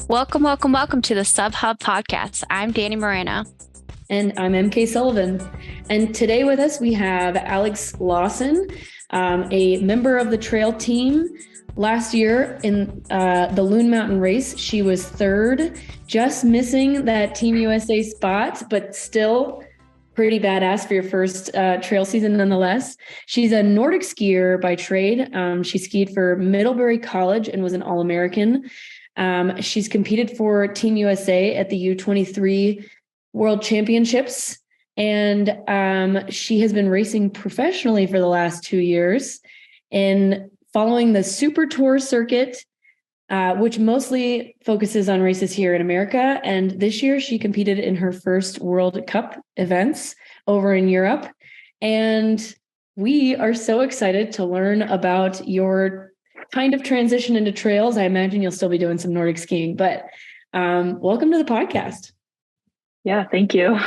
Welcome, welcome, welcome to the SubHub podcast. I'm Danny Moreno. And I'm MK Sullivan. And today with us, we have Alex Lawson, a member of the trail team. Last year in the Loon Mountain race, she was third, just missing that Team USA spot, but still pretty badass for your first trail season nonetheless. She's a Nordic skier by trade. She skied for Middlebury College and was an All-American. She's competed for Team USA at the U23 World Championships, and she has been racing professionally for the last 2 years in following the Super Tour circuit, which mostly focuses on races here in America. And this year she competed in her first World Cup events over in Europe. And we are so excited to learn about your kind of transition into trails. I imagine you'll still be doing some Nordic skiing, but welcome to the podcast. Yeah, thank you.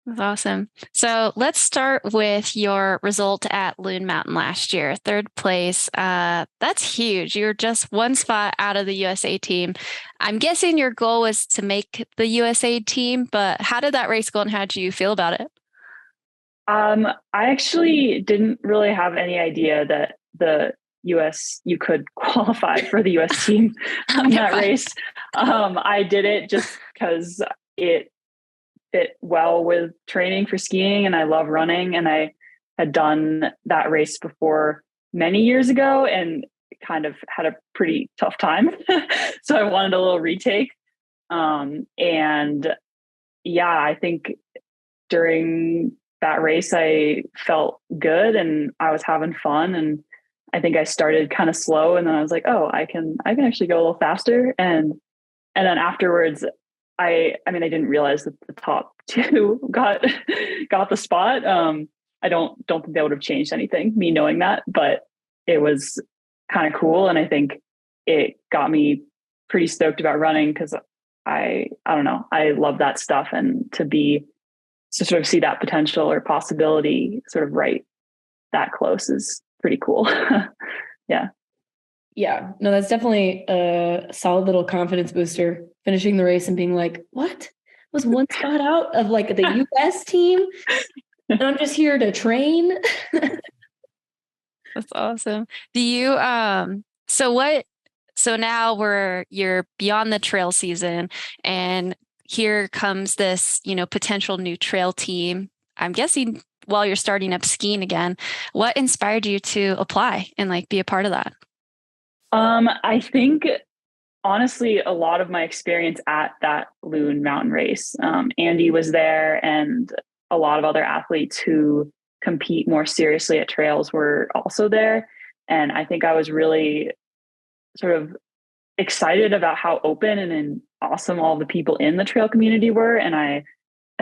That's awesome. So let's start with your result at Loon Mountain last year, third place. That's huge. You're just one spot out of the USA team. I'm guessing your goal was to make the USA team, but how did that race go and how did you feel about it? I actually didn't really have any idea that you could qualify for the US team on that race. I did it just because it fit well with training for skiing, and I love running, and I had done that race before many years ago and kind of had a pretty tough time. So I wanted a little retake. And yeah, I think during that race, I felt good and I was having fun, and I think I started kind of slow, and then I was like, oh, I can actually go a little faster. And then afterwards, I didn't realize that the top two got the spot. I don't think that would have changed anything, me knowing that, but it was kind of cool. And I think it got me pretty stoked about running because I don't know, I love that stuff. And to sort of see that potential or possibility sort of right that close is pretty cool. Yeah. Yeah, no, that's definitely a solid little confidence booster, finishing the race and being like, what? Was one spot out of like the US team? And I'm just here to train. That's awesome. Do you, so now you're beyond the trail season and here comes this, potential new trail team. I'm guessing while you're starting up skiing again, what inspired you to apply and be a part of that? I think honestly, a lot of my experience at that Loon Mountain race, Andy was there and a lot of other athletes who compete more seriously at trails were also there. And I think I was really sort of excited about how open and awesome all the people in the trail community were. And I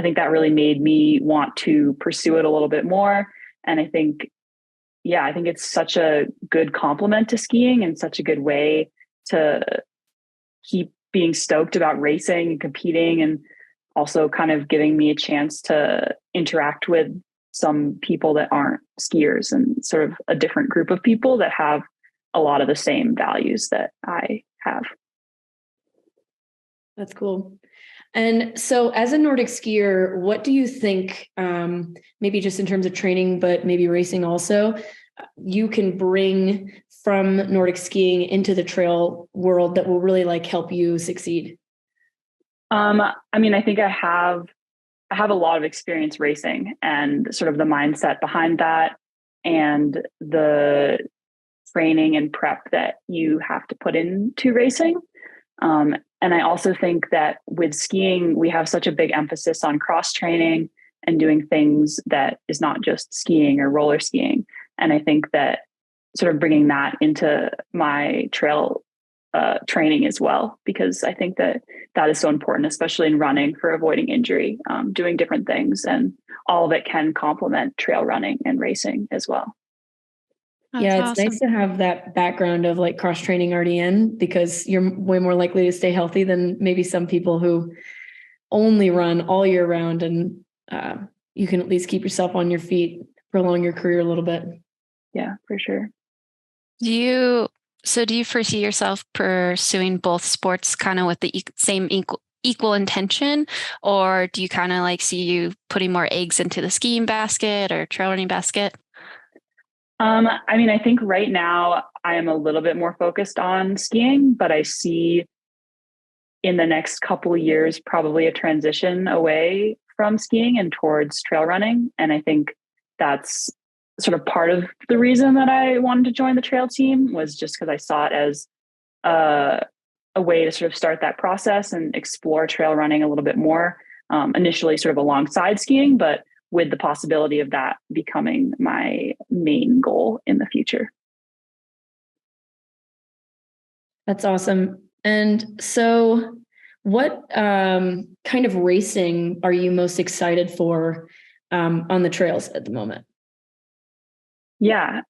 think that really made me want to pursue it a little bit more. And I think it's such a good complement to skiing and such a good way to keep being stoked about racing and competing, and also kind of giving me a chance to interact with some people that aren't skiers and sort of a different group of people that have a lot of the same values that I have. That's cool. And so as a Nordic skier, what do you think, maybe just in terms of training, but maybe racing also, you can bring from Nordic skiing into the trail world that will really help you succeed? I think I have a lot of experience racing and sort of the mindset behind that and the training and prep that you have to put into racing. And I also think that with skiing, we have such a big emphasis on cross training and doing things that is not just skiing or roller skiing. And I think that sort of bringing that into my trail training as well, because I think that is so important, especially in running for avoiding injury, doing different things, and all of it can complement trail running and racing as well. That's awesome. Nice to have that background of cross training already in, because you're way more likely to stay healthy than maybe some people who only run all year round, and you can at least keep yourself on your feet, prolong your career a little bit. Yeah, for sure. Do you So do you foresee yourself pursuing both sports kind of with the same equal intention, or do you kind of like see you putting more eggs into the skiing basket or trail running basket? I mean, I think right now I am a little bit more focused on skiing, but I see in the next couple of years probably a transition away from skiing and towards trail running. And I think that's sort of part of the reason that I wanted to join the trail team, was just because I saw it as a, a way to sort of start that process and explore trail running a little bit more, initially sort of alongside skiing, but with the possibility of that becoming my main goal in the future. That's awesome. And so what kind of racing are you most excited for on the trails at the moment? Yeah.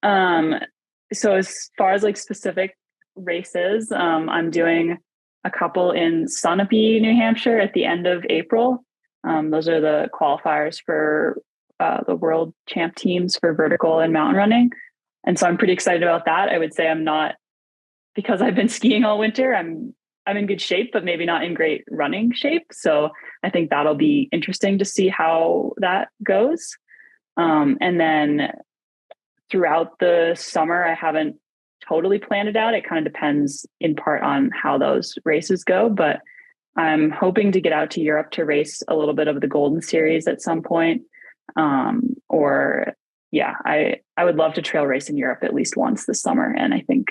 So as far as like specific races, I'm doing a couple in Sunapee, New Hampshire at the end of April. Those are the qualifiers for the world champ teams for vertical and mountain running. And so I'm pretty excited about that. I would say I'm not, because I've been skiing all winter, I'm in good shape, but maybe not in great running shape. So I think that'll be interesting to see how that goes. And then throughout the summer, I haven't totally planned it out. It kind of depends in part on how those races go, but I'm hoping to get out to Europe to race a little bit of the Golden Series at some point. Or yeah, I would love to trail race in Europe at least once this summer. And I think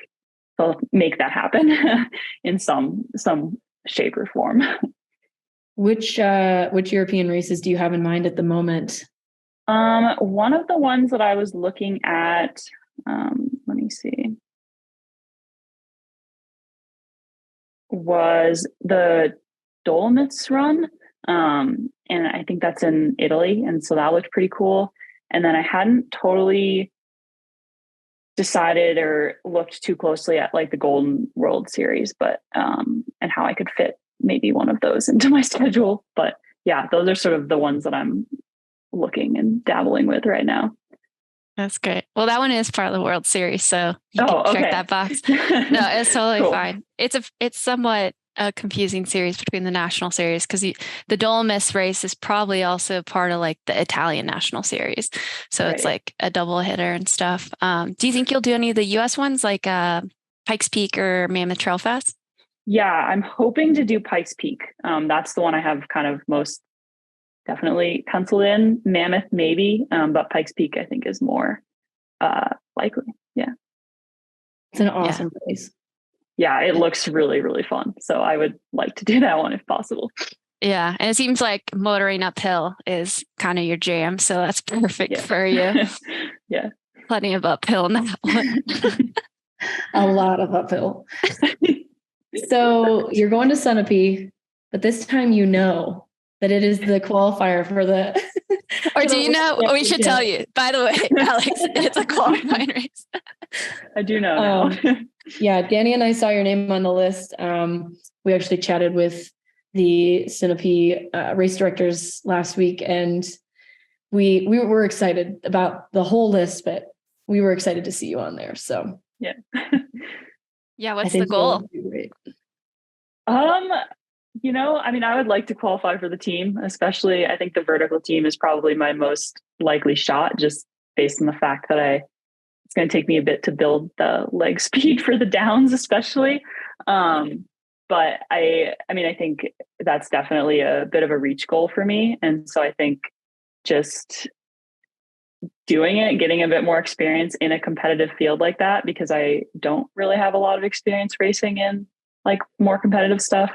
they'll make that happen in some shape or form. Which European races do you have in mind at the moment? One of the ones that I was looking at, let me see, was the Dolomites run. And I think that's in Italy. And so that looked pretty cool. And then I hadn't totally decided or looked too closely at like the Golden World Series, but, and how I could fit maybe one of those into my schedule. But yeah, those are sort of the ones that I'm looking and dabbling with right now. That's great. Well, that one is part of the World Series, so you can check that box. No, it's totally cool. Fine. It's somewhat a confusing series between the national series, because the Dolomites race is probably also part of like the Italian national series, so right. It's like a double hitter and stuff. Do you think you'll do any of the U.S. ones like Pikes Peak or Mammoth Trail Fest? Yeah, I'm hoping to do Pikes Peak. That's the one I have kind of most definitely penciled in. Mammoth maybe, but Pikes Peak I think is more likely. Yeah, it's an awesome place. Yeah, it looks really, really fun. So I would like to do that one if possible. Yeah, and it seems like motoring uphill is kind of your jam, so that's perfect for you. Yeah, plenty of uphill in that one. A lot of uphill. So you're going to Sunapee, but this time you know that it is the qualifier for the. Or do you know? We should tell you. By the way, Alex, it's a qualifying race. I do know now. Yeah, Danny and I saw your name on the list. We actually chatted with the Sunapee race directors last week, and we were excited about the whole list, but we were excited to see you on there. So yeah. Yeah, what's the goal? You know, I mean, I would like to qualify for the team, especially I think the vertical team is probably my most likely shot, just based on the fact that it's going to take me a bit to build the leg speed for the downs, especially. But I mean, I think that's definitely a bit of a reach goal for me. And so I think just doing it, getting a bit more experience in a competitive field like that, because I don't really have a lot of experience racing in like more competitive stuff.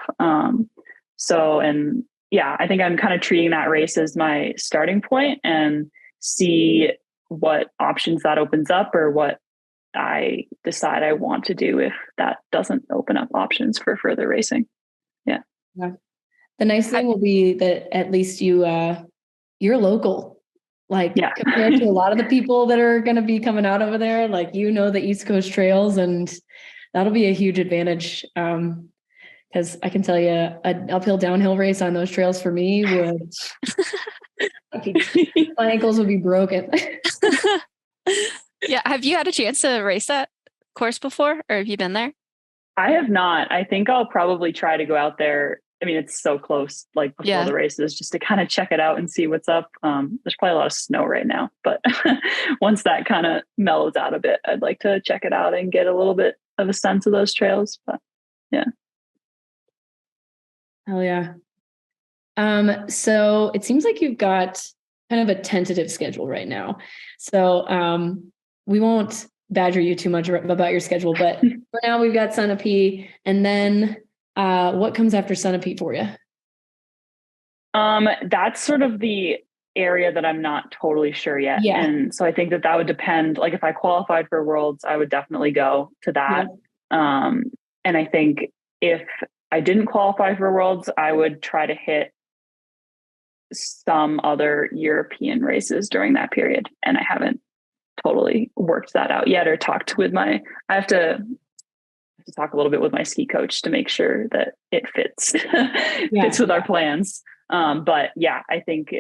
And yeah, I think I'm kind of treating that race as my starting point and see what options that opens up, or what I decide I want to do if that doesn't open up options for further racing. Yeah. The nice thing will be that at least you're local, like compared to a lot of the people that are going to be coming out over there, like, you know, the East Coast trails, and that'll be a huge advantage. Because I can tell you an uphill downhill race on those trails for me would, my ankles would be broken. Yeah. Have you had a chance to race that course before, or have you been there? I have not. I think I'll probably try to go out there. I mean, it's so close, like before Yeah. the races, just to kind of check it out and see what's up. There's probably a lot of snow right now, but once that kind of mellows out a bit, I'd like to check it out and get a little bit of a sense of those trails. But yeah. Hell yeah. So it seems like you've got kind of a tentative schedule right now. So we won't badger you too much about your schedule, but for now we've got Sunapee, and then what comes after Sunapee for you? That's sort of the area that I'm not totally sure yet. Yeah. And so I think that would depend. Like if I qualified for Worlds, I would definitely go to that. Yeah. And I think if I didn't qualify for Worlds, I would try to hit some other European races during that period. And I haven't totally worked that out yet or talked with I have to talk a little bit with my ski coach to make sure that it fits, fits with our plans. But yeah, I think,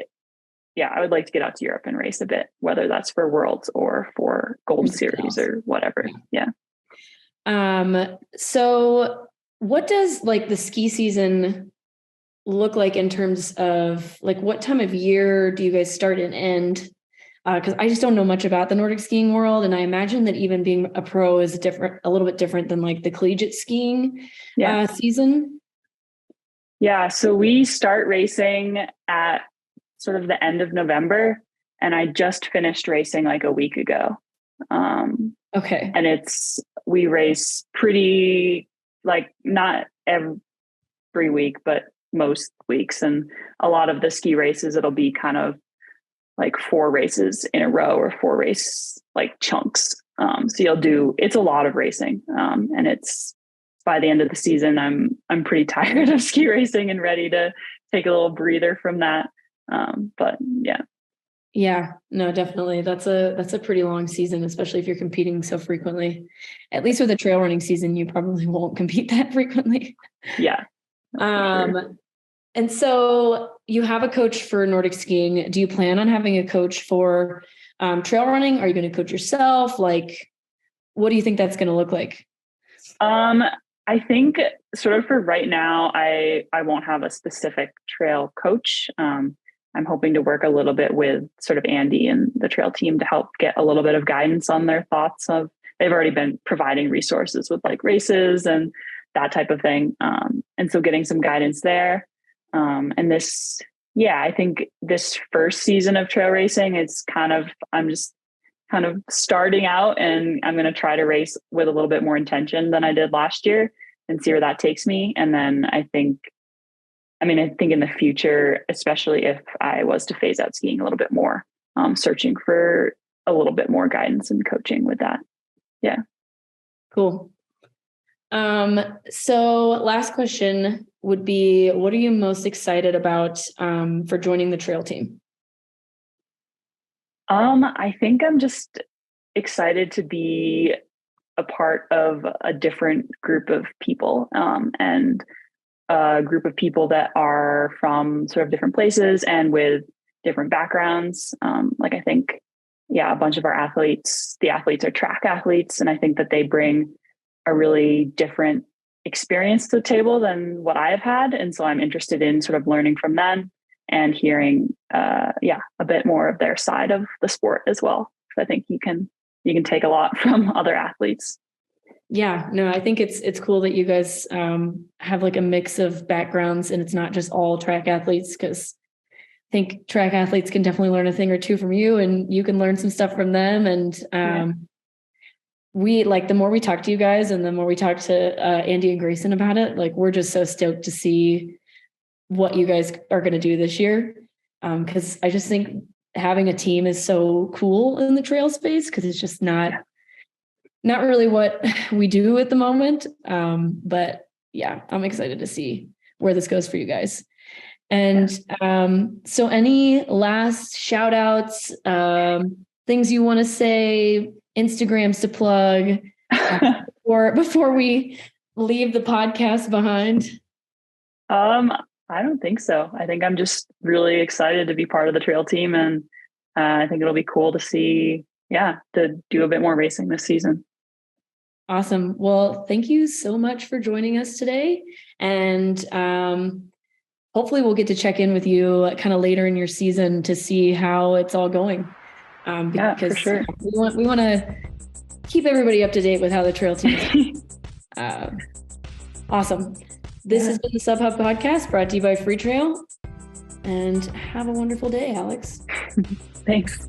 I would like to get out to Europe and race a bit, whether that's for Worlds or for Gold Series or whatever. Yeah. So what does like the ski season look like in terms of like what time of year do you guys start and end? Because I just don't know much about the Nordic skiing world, and I imagine that even being a pro is a little bit different than like the collegiate skiing season. Yeah, so we start racing at sort of the end of November, and I just finished racing like a week ago. Okay, and we race pretty like not every week, but most weeks, and a lot of the ski races it'll be kind of like 4 races in a row or 4 race like chunks. So it's a lot of racing. And it's by the end of the season, I'm pretty tired of ski racing and ready to take a little breather from that. But yeah. Yeah, no, definitely. That's a pretty long season, especially if you're competing so frequently. At least with a trail running season, you probably won't compete that frequently. Yeah. Sure. And so you have a coach for Nordic skiing. Do you plan on having a coach for trail running? Are you going to coach yourself? Like, what do you think that's going to look like? I think sort of for right now, I won't have a specific trail coach. I'm hoping to work a little bit with sort of Andy and the trail team to help get a little bit of guidance on their thoughts they've already been providing resources with like races and that type of thing. And so getting some guidance there. I think this first season of trail racing, I'm just kind of starting out, and I'm going to try to race with a little bit more intention than I did last year and see where that takes me. And then I think in the future, especially if I was to phase out skiing a little bit more, searching for a little bit more guidance and coaching with that. Yeah. Cool. So last question would be, what are you most excited about for joining the trail team? I think I'm just excited to be a part of a different group of people, and a group of people that are from sort of different places and with different backgrounds. I think, a bunch of the athletes are track athletes, and I think that they bring a really different experience to the table than what I have had. And so I'm interested in sort of learning from them and hearing, a bit more of their side of the sport as well. I think you can take a lot from other athletes. Yeah, no, I think it's cool that you guys have like a mix of backgrounds, and it's not just all track athletes, because I think track athletes can definitely learn a thing or two from you, and you can learn some stuff from them. And we like, the more we talk to you guys and the more we talk to Andy and Grayson about it, like we're just so stoked to see what you guys are going to do this year. Because I just think having a team is so cool in the trail space, because it's just not really what we do at the moment. But yeah, I'm excited to see where this goes for you guys. And so any last shout outs, things you want to say, Instagrams to plug, or before we leave the podcast behind? I don't think so. I think I'm just really excited to be part of the trail team, and I think it'll be cool to see, to do a bit more racing this season. Awesome. Well, thank you so much for joining us today. And hopefully we'll get to check in with you kind of later in your season to see how it's all going. Because yeah, for sure. we want to keep everybody up to date with how the trail team is. Awesome. This has been the Sub Hub podcast brought to you by Free Trail. And have a wonderful day, Alex. Thanks.